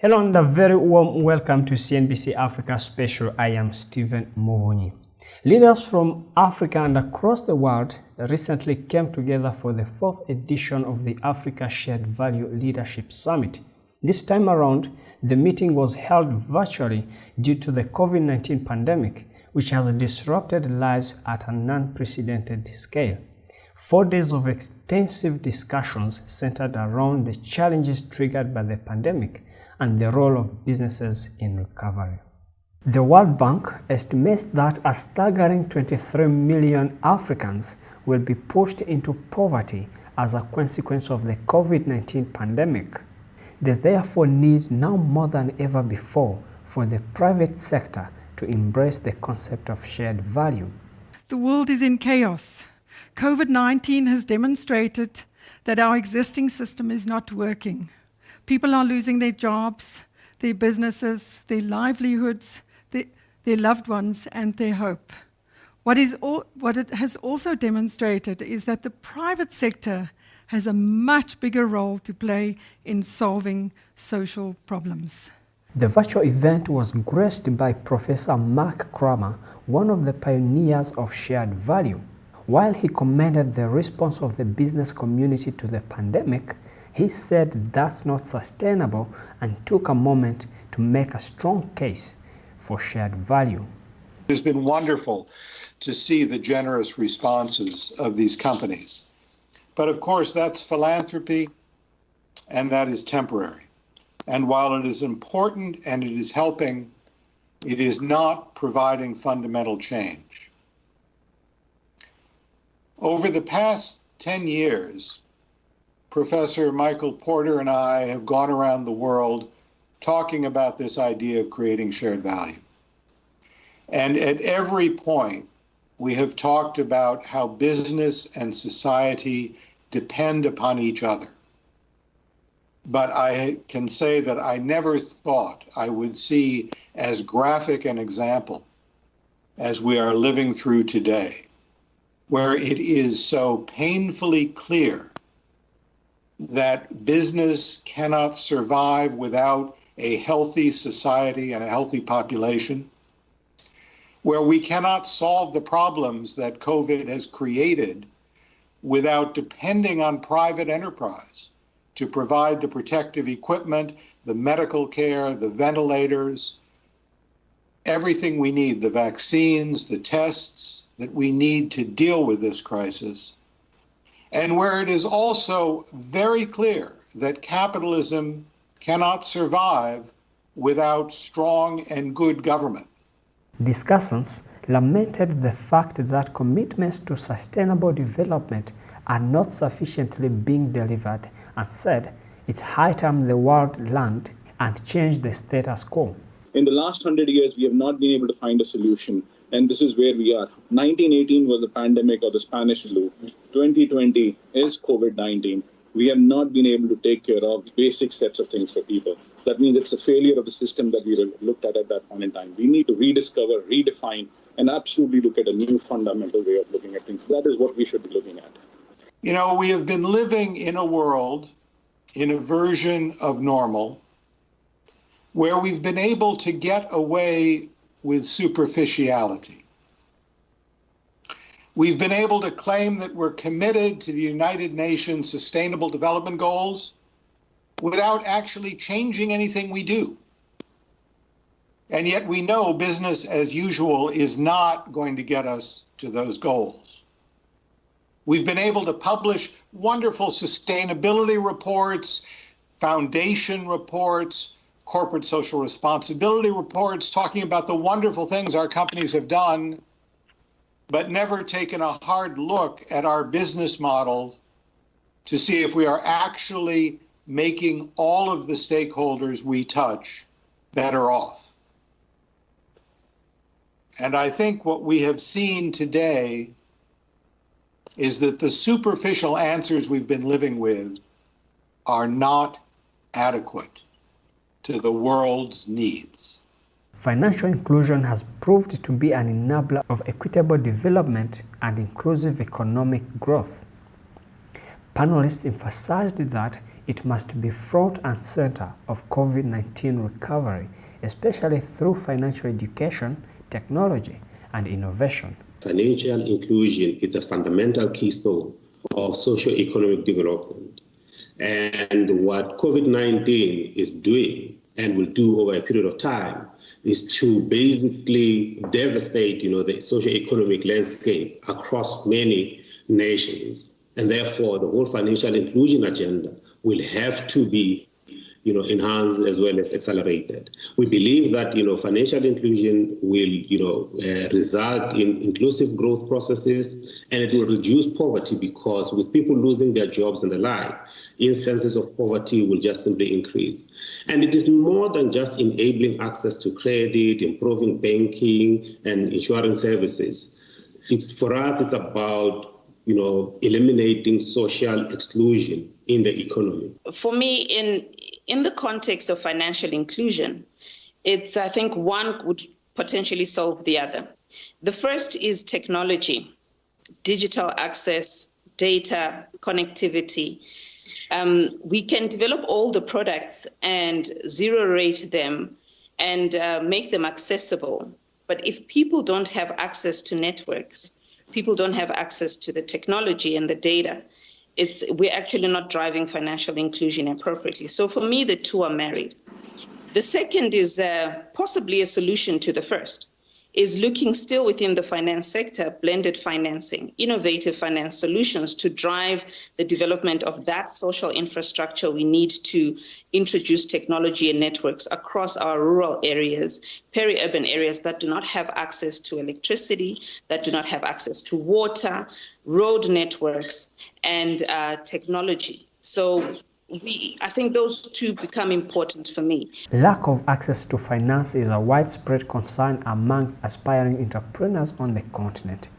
Hello and a very warm welcome to CNBC Africa Special. I am Stephen Movonyi. Leaders from Africa and across the world recently came together for the 4th edition of the Africa Shared Value Leadership Summit. This time around, the meeting was held virtually due to the COVID-19 pandemic, which has disrupted lives at an unprecedented scale. 4 days of extensive discussions centered around the challenges triggered by the pandemic and the role of businesses in recovery. The World Bank estimates that a staggering 23 million Africans will be pushed into poverty as a consequence of the COVID-19 pandemic. There's therefore need now more than ever before for the private sector to embrace the concept of shared value. The world is in chaos. COVID-19 has demonstrated that our existing system is not working. People are losing their jobs, their businesses, their livelihoods, their loved ones, and their hope. What it has also demonstrated is that the private sector has a much bigger role to play in solving social problems. The virtual event was graced by Professor Rama, one of the pioneers of shared value. While he commended the response of the business community to the pandemic, he said that's not sustainable and took a moment to make a strong case for shared value. It's been wonderful to see the generous responses of these companies. But of course, that's philanthropy, and that is temporary. And while it is important and it is helping, it is not providing fundamental change. Over the past 10 years, Professor Michael Porter and I have gone around the world talking about this idea of creating shared value. And at every point, we have talked about how business and society depend upon each other. But I can say that I never thought I would see as graphic an example as we are living through today, where it is so painfully clear that business cannot survive without a healthy society and a healthy population, where we cannot solve the problems that COVID has created without depending on private enterprise to provide the protective equipment, the medical care, the ventilators, everything we need, the vaccines, the tests that we need to deal with this crisis. And where it is also very clear that capitalism cannot survive without strong and good government. Discussants lamented the fact that commitments to sustainable development are not sufficiently being delivered and said it's high time the world learned and changed the status quo. In the last 100 years, we have not been able to find a solution. And this is where we are. 1918 was the pandemic or the Spanish flu. 2020 is COVID-19. We have not been able to take care of basic sets of things for people. That means it's a failure of the system that we looked at that point in time. We need to rediscover, redefine, and absolutely look at a new fundamental way of looking at things. That is what we should be looking at. You know, we have been living in a world, in a version of normal, where we've been able to get away with superficiality. We've been able to claim that we're committed to the United Nations Sustainable Development Goals without actually changing anything we do. And yet we know business as usual is not going to get us to those goals. We've been able to publish wonderful sustainability reports, foundation reports, corporate social responsibility reports, talking about the wonderful things our companies have done, but never taken a hard look at our business model to see if we are actually making all of the stakeholders we touch better off. And I think what we have seen today is that the superficial answers we've been living with are not adequate to the world's needs. Financial inclusion has proved to be an enabler of equitable development and inclusive economic growth. Panelists emphasized that It must be front and center of COVID-19 recovery, especially through financial education, technology, and innovation. Financial inclusion is a fundamental keystone of socio-economic development. And what COVID-19 is doing and will do over a period of time is to basically devastate, the socio-economic landscape across many nations. And therefore, the whole financial inclusion agenda will have to be enhanced as well as accelerated. We believe that, financial inclusion will, result in inclusive growth processes, and it will reduce poverty because with people losing their jobs and the like, instances of poverty will just simply increase. And it is more than just enabling access to credit, improving banking and insurance services. For us, it's about eliminating social exclusion in the economy. For me, in the context of financial inclusion, it's, I think, one would potentially solve the other. The first is technology, digital access, data, connectivity. We can develop all the products and zero rate them and make them accessible. But if people don't have access to networks, people don't have access to the technology and the data, we're actually not driving financial inclusion appropriately. So for me, the two are married. The second is possibly a solution to the first, is looking still within the finance sector, blended financing, innovative finance solutions to drive the development of that social infrastructure we need to introduce technology and networks across our rural areas, peri-urban areas that do not have access to electricity, that do not have access to water, road networks, and technology. So I think those two become important for me. Lack of access to finance is a widespread concern among aspiring entrepreneurs on the continent.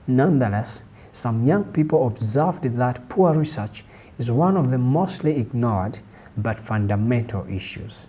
Nonetheless, some young people observed that poor research is one of the mostly ignored but fundamental issues.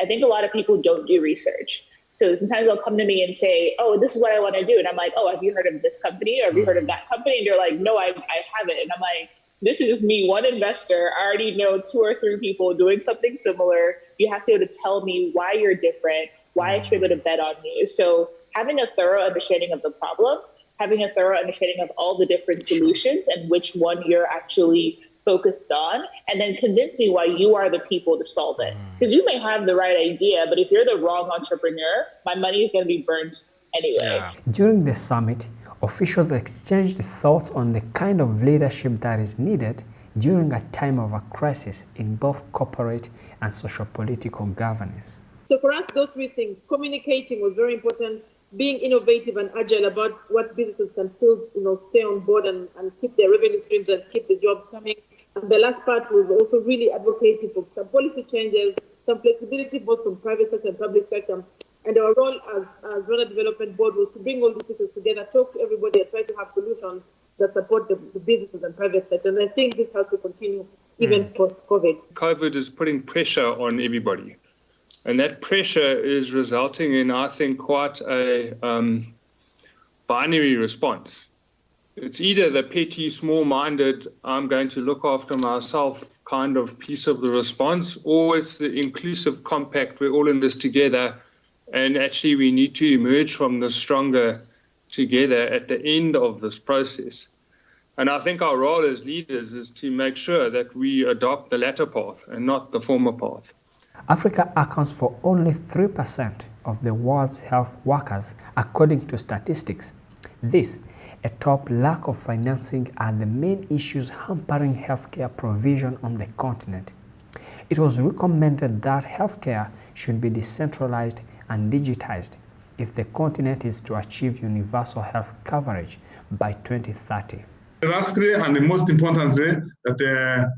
I think a lot of people don't do research. So sometimes they'll come to me and say, oh, this is what I want to do. And I'm like, oh, have you heard of this company? Or have you heard of that company? And they're like, no, I haven't. And I'm like, this is just me, one investor. I already know 2 or 3 people doing something similar. You have to be able to tell me why you're different, why I should be able to bet on you. So having a thorough understanding of the problem, having a thorough understanding of all the different solutions and which one you're actually focused on, and then convince me why you are the people to solve it. Because you may have the right idea, but if you're the wrong entrepreneur, my money is going to be burnt anyway. Yeah. During the summit, officials exchanged thoughts on the kind of leadership that is needed during a time of a crisis in both corporate and socio-political governance. So for us, those 3 things, communicating was very important, being innovative and agile about what businesses can still stay on board and keep their revenue streams and keep the jobs coming. And the last part was also really advocating for some policy changes, some flexibility both from private sector and public sector. And our role as Rwanda Development Board was to bring all these pieces together, talk to everybody and try to have solutions that support the businesses and private sector. And I think this has to continue even post-COVID. COVID is putting pressure on everybody. And that pressure is resulting in, I think, quite a binary response. It's either the petty, small-minded, I'm going to look after myself kind of piece of the response, or it's the inclusive compact, we're all in this together, and actually we need to emerge from this stronger together at the end of this process. And I think our role as leaders is to make sure that we adopt the latter path and not the former path. Africa accounts for only 3% of the world's health workers, according to statistics. This, a top lack of financing, are the main issues hampering healthcare provision on the continent. It was recommended that healthcare should be decentralized and digitized if the continent is to achieve universal health coverage by 2030. The last 3 and the most important 3,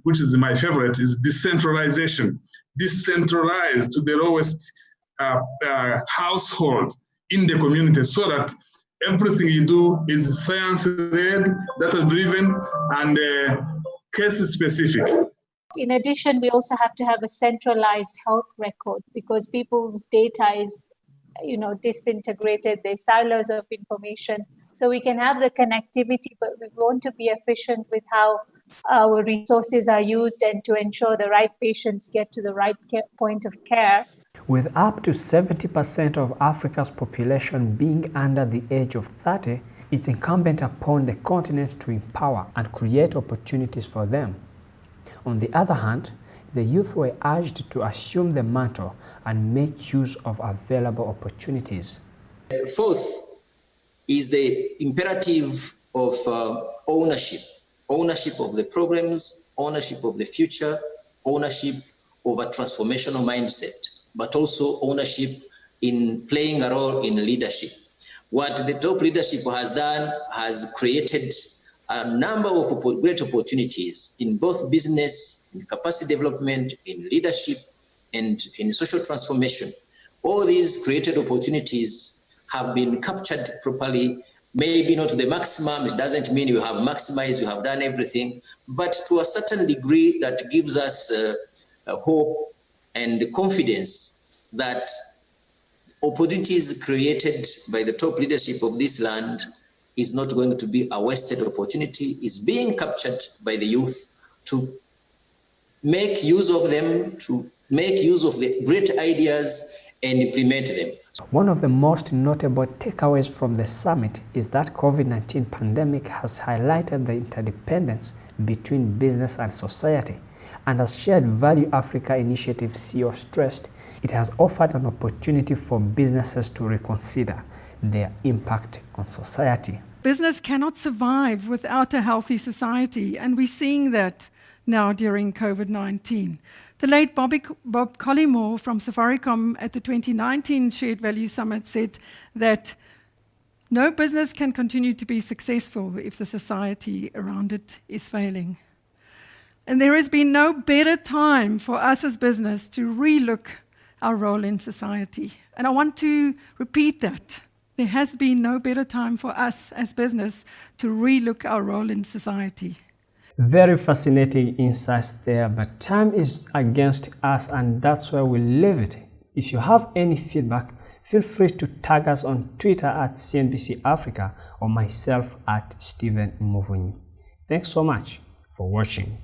which is my favorite, is decentralization. Decentralize to the lowest household in the community so that everything you do is science-led, data-driven, and case-specific. In addition, we also have to have a centralized health record because people's data is, disintegrated. There's silos of information. So we can have the connectivity, but we want to be efficient with how our resources are used and to ensure the right patients get to the right point of care. With up to 70% of Africa's population being under the age of 30, it's incumbent upon the continent to empower and create opportunities for them. On the other hand, the youth were urged to assume the mantle and make use of available opportunities. Fourth is the imperative of ownership of the programs, ownership of the future, ownership of a transformational mindset, but also ownership in playing a role in leadership. What the top leadership has done has created a number of great opportunities in both business, in capacity development, in leadership, and in social transformation. All these created opportunities have been captured properly, maybe not to the maximum. It doesn't mean you have maximized, you have done everything, but to a certain degree that gives us hope and confidence that opportunities created by the top leadership of this land is not going to be a wasted opportunity, is being captured by the youth to make use of them, to make use of the great ideas and implement them. One of the most notable takeaways from the summit is that COVID-19 pandemic has highlighted the interdependence between business and society, and as Shared Value Africa Initiative CEO stressed, it has offered an opportunity for businesses to reconsider their impact on society. Business cannot survive without a healthy society, and we're seeing that now during COVID-19. The late Bob Collymore from Safaricom at the 2019 Shared Value Summit said that no business can continue to be successful if the society around it is failing. And there has been no better time for us as business to relook our role in society. And I want to repeat that. There has been no better time for us as business to relook our role in society. Very fascinating insights there, but time is against us, and that's where we leave it. If you have any feedback, feel free to tag us on Twitter at CNBC Africa or myself at Stephen Muvunyi. Thanks so much for watching.